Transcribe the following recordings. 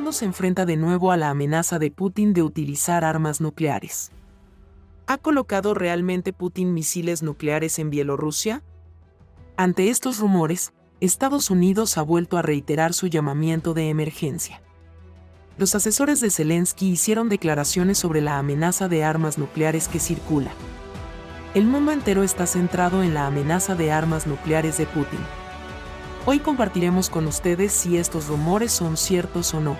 mundo se enfrenta de nuevo a la amenaza de Putin de utilizar armas nucleares. ¿Ha colocado realmente Putin misiles nucleares en Bielorrusia? Ante estos rumores, Estados Unidos ha vuelto a reiterar su llamamiento de emergencia. Los asesores de Zelensky hicieron declaraciones sobre la amenaza de armas nucleares que circula. El mundo entero está centrado en la amenaza de armas nucleares de Putin. Hoy compartiremos con ustedes si estos rumores son ciertos o no.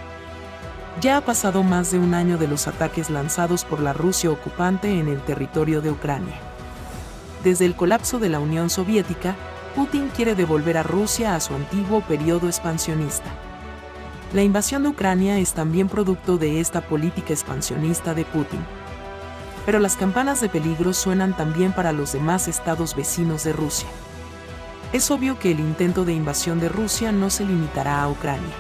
Ya ha pasado más de un año de los ataques lanzados por la Rusia ocupante en el territorio de Ucrania. Desde el colapso de la Unión Soviética, Putin quiere devolver a Rusia a su antiguo periodo expansionista. La invasión de Ucrania es también producto de esta política expansionista de Putin. Pero las campanas de peligro suenan también para los demás estados vecinos de Rusia. Es obvio que el intento de invasión de Rusia no se limitará a Ucrania.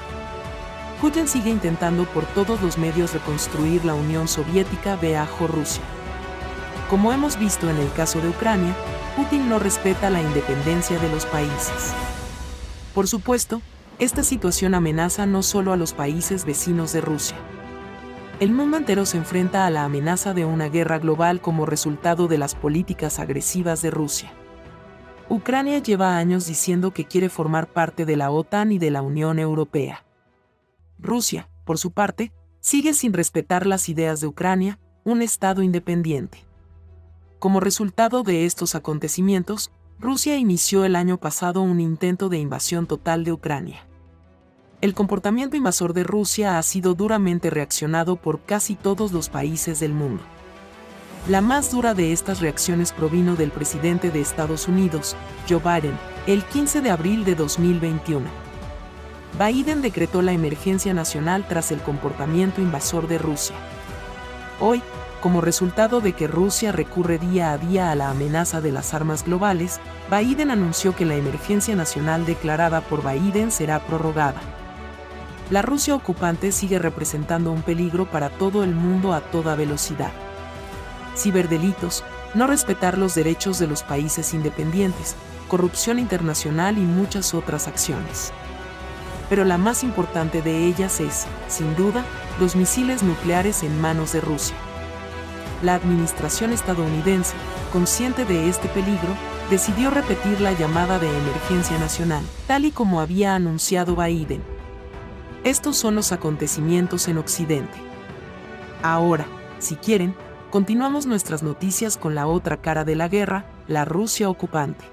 Putin sigue intentando por todos los medios reconstruir la Unión Soviética bajo Rusia. Como hemos visto en el caso de Ucrania, Putin no respeta la independencia de los países. Por supuesto, esta situación amenaza no solo a los países vecinos de Rusia. El mundo entero se enfrenta a la amenaza de una guerra global como resultado de las políticas agresivas de Rusia. Ucrania lleva años diciendo que quiere formar parte de la OTAN y de la Unión Europea. Rusia, por su parte, sigue sin respetar las ideas de Ucrania, un estado independiente. Como resultado de estos acontecimientos, Rusia inició el año pasado un intento de invasión total de Ucrania. El comportamiento invasor de Rusia ha sido duramente reaccionado por casi todos los países del mundo. La más dura de estas reacciones provino del presidente de Estados Unidos, Joe Biden, el 15 de abril de 2021. Biden decretó la emergencia nacional tras el comportamiento invasor de Rusia. Hoy, como resultado de que Rusia recurre día a día a la amenaza de las armas globales, Biden anunció que la emergencia nacional declarada por Biden será prorrogada. La Rusia ocupante sigue representando un peligro para todo el mundo a toda velocidad. Ciberdelitos, no respetar los derechos de los países independientes, corrupción internacional y muchas otras acciones. Pero la más importante de ellas es, sin duda, los misiles nucleares en manos de Rusia. La administración estadounidense, consciente de este peligro, decidió repetir la llamada de emergencia nacional, tal y como había anunciado Biden. Estos son los acontecimientos en Occidente. Ahora, si quieren, continuamos nuestras noticias con la otra cara de la guerra, la Rusia ocupante.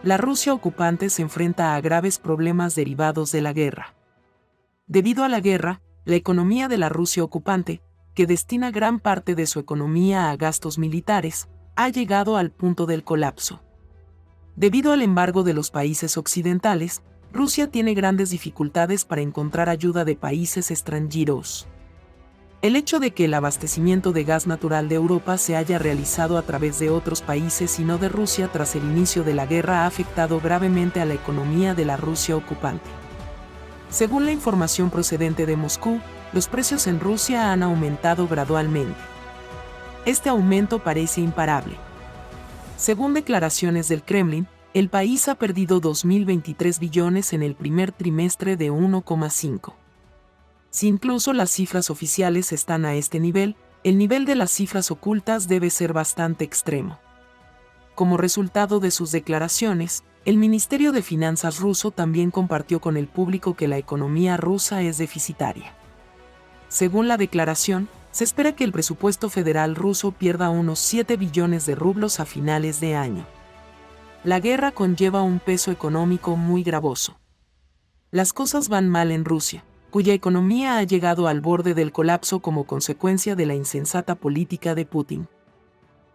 La Rusia ocupante se enfrenta a graves problemas derivados de la guerra. Debido a la guerra, la economía de la Rusia ocupante, que destina gran parte de su economía a gastos militares, ha llegado al punto del colapso. Debido al embargo de los países occidentales, Rusia tiene grandes dificultades para encontrar ayuda de países extranjeros. El hecho de que el abastecimiento de gas natural de Europa se haya realizado a través de otros países y no de Rusia tras el inicio de la guerra ha afectado gravemente a la economía de la Rusia ocupante. Según la información procedente de Moscú, los precios en Rusia han aumentado gradualmente. Este aumento parece imparable. Según declaraciones del Kremlin, el país ha perdido 2.023 billones en el primer trimestre de 1,5. Si incluso las cifras oficiales están a este nivel, el nivel de las cifras ocultas debe ser bastante extremo. Como resultado de sus declaraciones, el Ministerio de Finanzas ruso también compartió con el público que la economía rusa es deficitaria. Según la declaración, se espera que el presupuesto federal ruso pierda unos 7 billones de rublos a finales de año. La guerra conlleva un peso económico muy gravoso. Las cosas van mal en Rusia, cuya economía ha llegado al borde del colapso como consecuencia de la insensata política de Putin.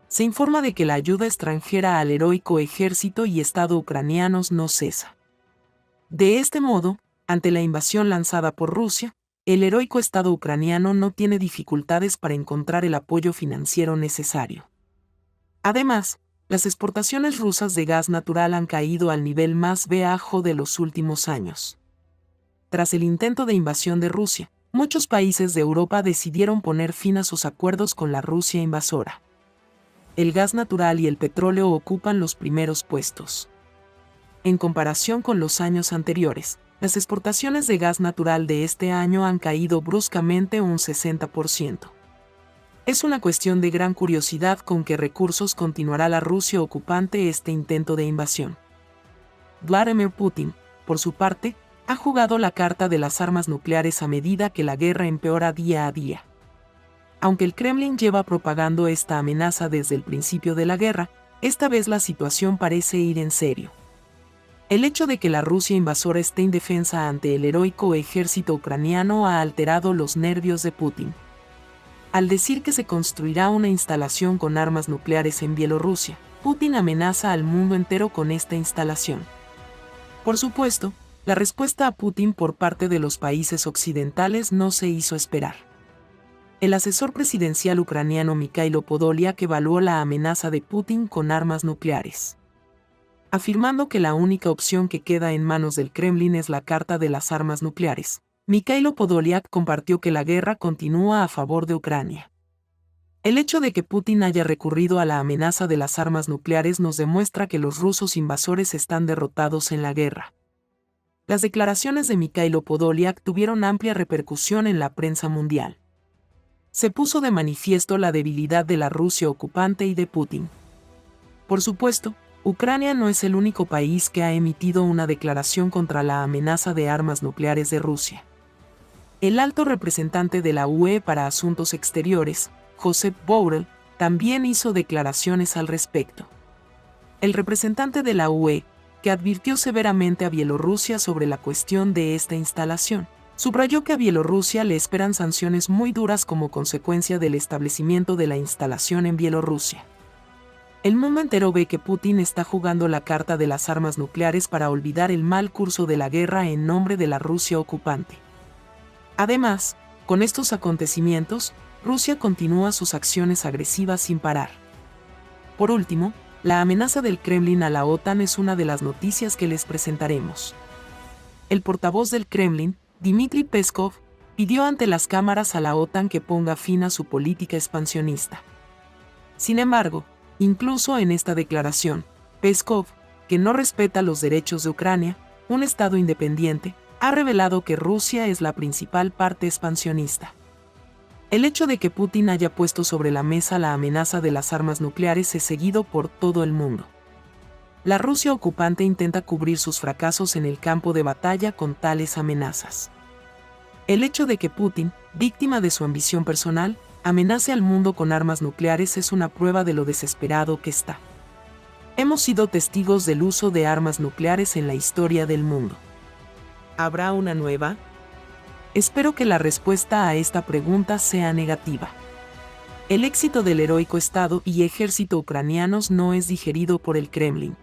Se informa de que la ayuda extranjera al heroico ejército y Estado ucranianos no cesa. De este modo, ante la invasión lanzada por Rusia, el heroico Estado ucraniano no tiene dificultades para encontrar el apoyo financiero necesario. Además, las exportaciones rusas de gas natural han caído al nivel más bajo de los últimos años. Tras el intento de invasión de Rusia, muchos países de Europa decidieron poner fin a sus acuerdos con la Rusia invasora. El gas natural y el petróleo ocupan los primeros puestos. En comparación con los años anteriores, las exportaciones de gas natural de este año han caído bruscamente un 60%. Es una cuestión de gran curiosidad con qué recursos continuará la Rusia ocupante este intento de invasión. Vladimir Putin, por su parte, ha jugado la carta de las armas nucleares a medida que la guerra empeora día a día. Aunque el Kremlin lleva propagando esta amenaza desde el principio de la guerra, esta vez la situación parece ir en serio. El hecho de que la Rusia invasora esté indefensa ante el heroico ejército ucraniano ha alterado los nervios de Putin. Al decir que se construirá una instalación con armas nucleares en Bielorrusia, Putin amenaza al mundo entero con esta instalación. Por supuesto, la respuesta a Putin por parte de los países occidentales no se hizo esperar. El asesor presidencial ucraniano Mikhailo Podolyak evaluó la amenaza de Putin con armas nucleares, afirmando que la única opción que queda en manos del Kremlin es la carta de las armas nucleares. Mikhailo Podolyak compartió que la guerra continúa a favor de Ucrania. El hecho de que Putin haya recurrido a la amenaza de las armas nucleares nos demuestra que los rusos invasores están derrotados en la guerra. Las declaraciones de Mikhailo Podolyak tuvieron amplia repercusión en la prensa mundial. Se puso de manifiesto la debilidad de la Rusia ocupante y de Putin. Por supuesto, Ucrania no es el único país que ha emitido una declaración contra la amenaza de armas nucleares de Rusia. El alto representante de la UE para Asuntos Exteriores, Josep Borrell, también hizo declaraciones al respecto. El representante de la UE, que advirtió severamente a Bielorrusia sobre la cuestión de esta instalación, subrayó que a Bielorrusia le esperan sanciones muy duras como consecuencia del establecimiento de la instalación en Bielorrusia. El mundo entero ve que Putin está jugando la carta de las armas nucleares para olvidar el mal curso de la guerra en nombre de la Rusia ocupante. Además, con estos acontecimientos, Rusia continúa sus acciones agresivas sin parar. Por último, la amenaza del Kremlin a la OTAN es una de las noticias que les presentaremos. El portavoz del Kremlin, Dmitry Peskov, pidió ante las cámaras a la OTAN que ponga fin a su política expansionista. Sin embargo, incluso en esta declaración, Peskov, que no respeta los derechos de Ucrania, un estado independiente, ha revelado que Rusia es la principal parte expansionista. El hecho de que Putin haya puesto sobre la mesa la amenaza de las armas nucleares es seguido por todo el mundo. La Rusia ocupante intenta cubrir sus fracasos en el campo de batalla con tales amenazas. El hecho de que Putin, víctima de su ambición personal, amenace al mundo con armas nucleares es una prueba de lo desesperado que está. Hemos sido testigos del uso de armas nucleares en la historia del mundo. ¿Habrá una nueva? Espero que la respuesta a esta pregunta sea negativa. El éxito del heroico Estado y ejército ucranianos no es digerido por el Kremlin.